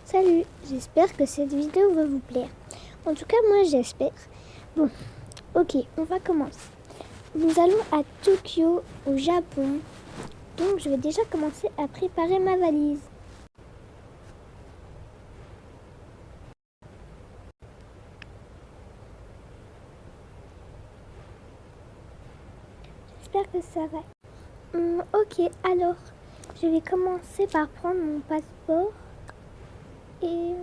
Salut, j'espère que cette vidéo va vous plaire. En tout cas, moi j'espère. Bon, ok, on va commencer. Nous allons à Tokyo, au Japon. Donc je vais déjà commencer à préparer ma valise. J'espère que ça va. Ok, alors, je vais commencer par prendre mon passeport. Et...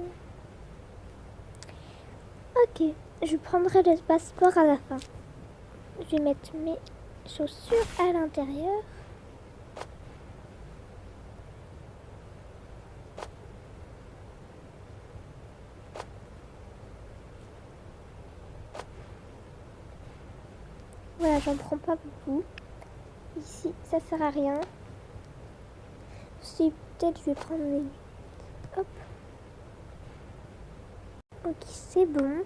Ok, je prendrai le passeport à la fin. Je vais mettre mes chaussures à l'intérieur. Voilà, j'en prends pas beaucoup. Ici, ça sert à rien. Si, peut-être je vais prendre les... Hop. Ok, c'est bon.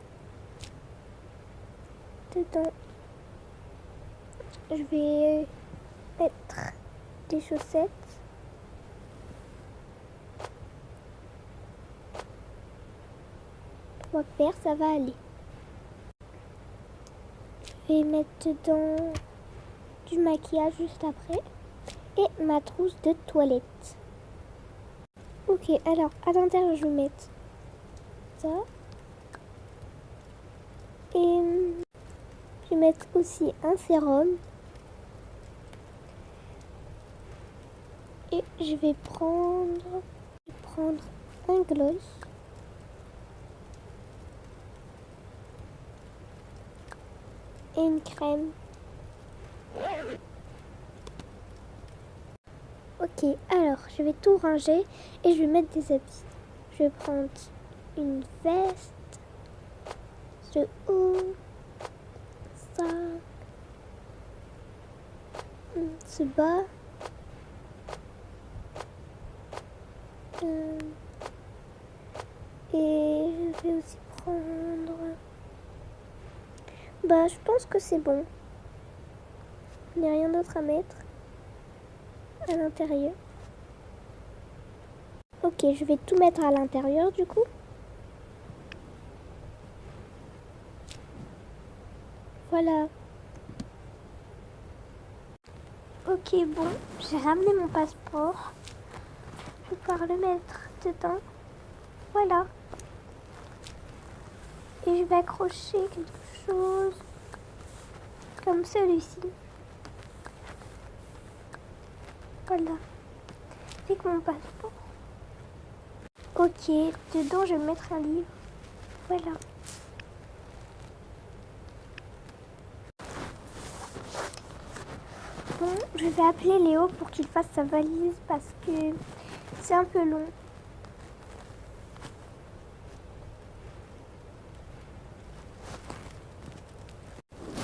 Dedans, je vais mettre des chaussettes. Trois paires, ça va aller. Je vais mettre dedans du maquillage juste après. Et ma trousse de toilette. Ok, alors à l'intérieur, je vais mettre ça. Et je vais mettre aussi un sérum. Et je vais prendre un gloss. Et une crème. Ok, alors je vais tout ranger et je vais mettre des habits. Je vais prendre une veste, ce haut, ça, ce bas, et je vais aussi prendre... Bah, je pense que c'est bon. Il n'y a rien d'autre à mettre à l'intérieur. Ok, je vais tout mettre à l'intérieur du coup. Voilà. Ok, bon, j'ai ramené mon passeport. Je vais pouvoir le mettre dedans. Voilà. Et je vais accrocher quelque chose comme celui-ci. Voilà. Avec mon passeport. Ok, dedans je vais mettre un livre. Voilà. Bon, je vais appeler Léo pour qu'il fasse sa valise parce que c'est un peu long.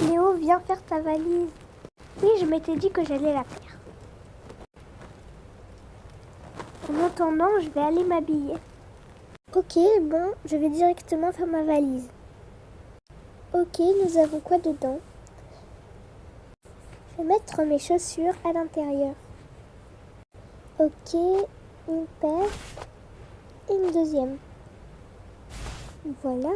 Léo, viens faire ta valise. Oui, je m'étais dit que j'allais la faire. En attendant, je vais aller m'habiller. Ok, bon, je vais directement faire ma valise. Ok, nous avons quoi dedans? Je vais mettre mes chaussures à l'intérieur. Ok, une paire et une deuxième. Voilà.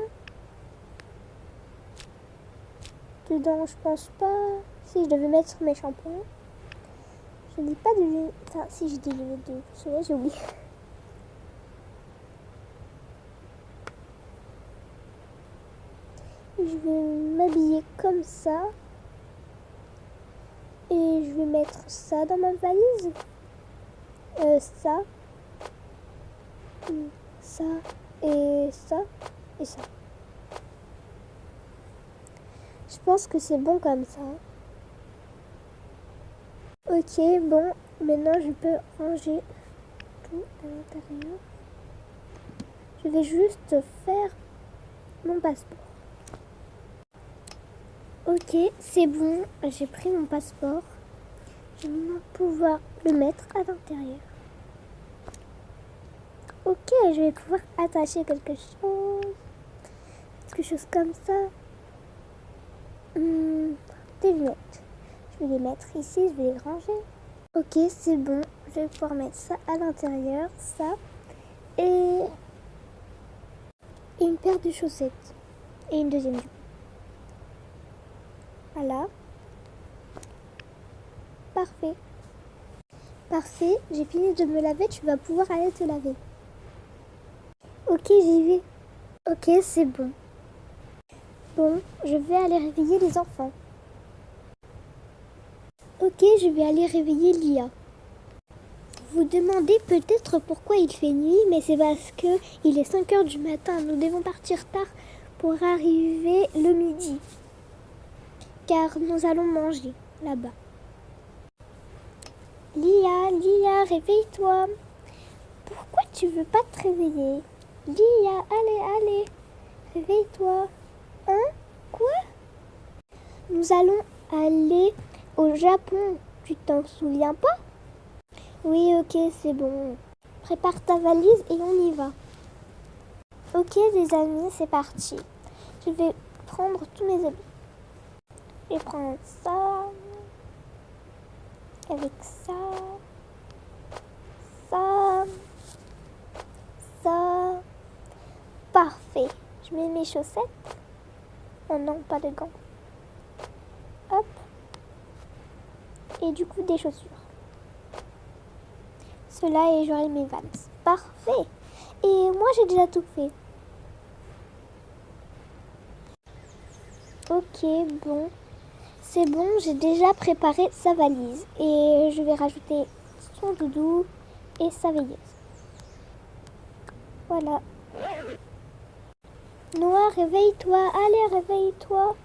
Dedans, je pense pas. Si je devais mettre mes shampoings. Je n'ai pas de... Enfin, si j'ai des lunettes de soleil, j'ai oublié. Je vais m'habiller comme ça. Et je vais mettre ça dans ma valise. Ça. Ça et ça, et ça. Je pense que c'est bon comme ça. Ok, bon, maintenant je peux ranger tout à l'intérieur. Je vais juste faire mon passeport. Ok, c'est bon, j'ai pris mon passeport. Je vais maintenant pouvoir le mettre à l'intérieur. Ok, je vais pouvoir attacher quelque chose comme ça. Des lunettes. Je vais les mettre ici, je vais les ranger. Ok, c'est bon, je vais pouvoir mettre ça à l'intérieur, ça. Et une paire de chaussettes. Et une deuxième du coup. Voilà. Parfait. Parfait, j'ai fini de me laver, tu vas pouvoir aller te laver. Ok, j'y vais. Ok, c'est bon. Bon, je vais aller réveiller les enfants. Ok, je vais aller réveiller Lia. Vous demandez peut-être pourquoi il fait nuit, mais c'est parce que il est 5 heures du matin. Nous devons partir tard pour arriver le midi. Car nous allons manger là-bas. Lia, réveille-toi. Pourquoi tu veux pas te réveiller? Lia, allez, réveille-toi. Hein? Quoi? Nous allons aller au Japon. Tu t'en souviens pas? Oui, ok, c'est bon. Prépare ta valise et on y va. Ok, les amis, c'est parti. Je vais prendre tous mes habits. Je vais prendre ça, avec ça, ça, ça. Parfait. Je mets mes chaussettes. Oh non, pas de gants. Hop. Et du coup, des chaussures. Cela et j'aurai mes Vans. Parfait. Et moi, j'ai déjà tout fait. Ok, bon. C'est bon, j'ai déjà préparé sa valise. Et je vais rajouter son doudou et sa veilleuse. Voilà. Noah, réveille-toi. Allez, réveille-toi.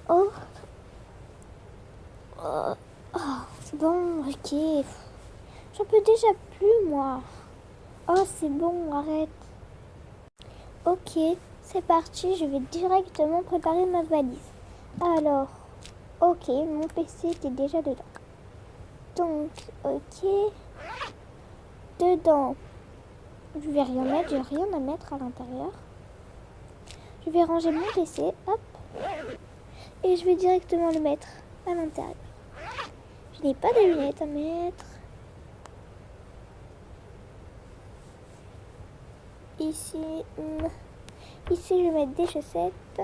Oh. Bon, ok. J'en peux déjà plus, moi. Oh, c'est bon, arrête. Ok, c'est parti. Je vais directement préparer ma valise. Alors, ok, mon PC était déjà dedans. Donc, ok. Dedans, je vais rien mettre. J'ai rien à mettre à l'intérieur. Je vais ranger mon PC. Hop. Et je vais directement le mettre à l'intérieur. Je n'ai pas de lunettes à mettre. Ici, ici je vais mettre des chaussettes.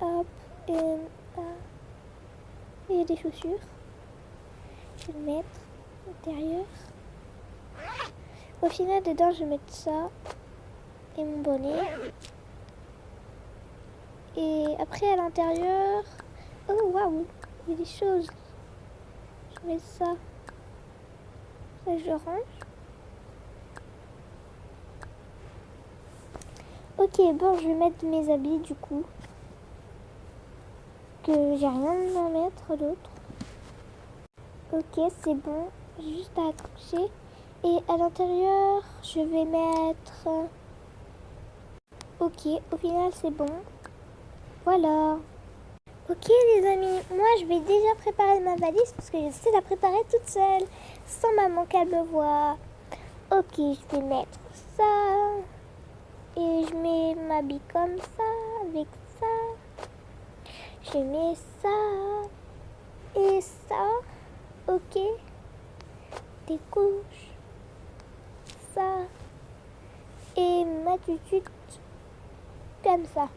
Hop, et des chaussures. Je vais le mettre à l'intérieur. Au final, dedans, je vais mettre ça et mon bonnet. Et après, à l'intérieur, oh waouh, il y a des choses. Je mets ça. Ça, je le range. Ok, bon, je vais mettre mes habits du coup. Que j'ai rien à mettre d'autre. Ok, c'est bon. Juste à accrocher. Et à l'intérieur, je vais mettre... Ok, au final, c'est bon. Voilà. Ok, les amis, moi, je vais déjà préparer ma valise parce que je sais la préparer toute seule, sans maman qu'elle me voit. Ok, je vais mettre ça. Et je mets ma bille comme ça, avec ça. Je mets ça. Et ça. Ok. Des couches. Ça. Et ma tutute comme ça.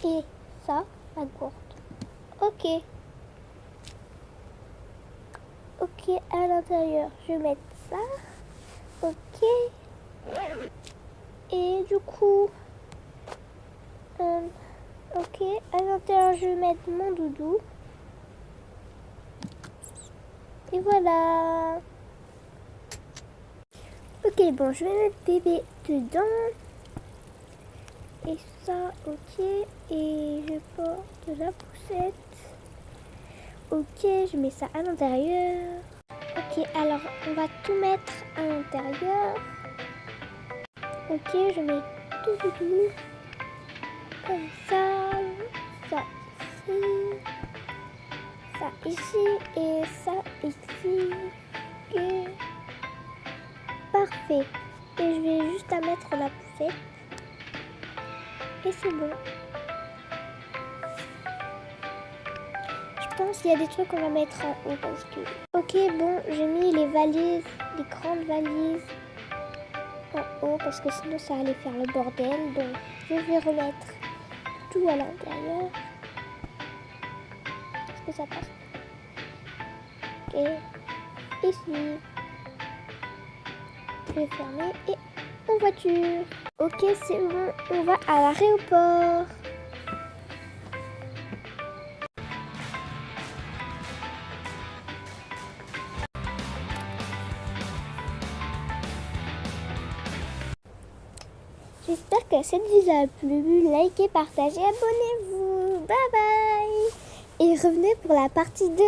Et ça, ma gourde. Ok. Ok, à l'intérieur, je vais mettre ça. Ok. Et du coup, ok, à l'intérieur, je vais mettre mon doudou. Et voilà. Ok, bon, je vais mettre bébé dedans. Et ça, ok. Et je porte la poussette. Ok, je mets ça à l'intérieur. Ok, alors on va tout mettre à l'intérieur. Ok, je mets tout. Comme ça ici et ça ici. Et parfait. Et je vais juste à mettre la poussette. Et c'est bon. Je pense qu'il y a des trucs qu'on va mettre en haut parce que... Ok, bon, j'ai mis les valises, les grandes valises en haut parce que sinon ça allait faire le bordel. Donc je vais remettre tout à l'intérieur. Est-ce que ça passe? Ok, ici. Je vais fermer et en voiture. Ok, c'est bon, on va à l'aéroport. J'espère que cette vidéo a plu. Likez, partagez, abonnez-vous. Bye bye. Et revenez pour la partie 2.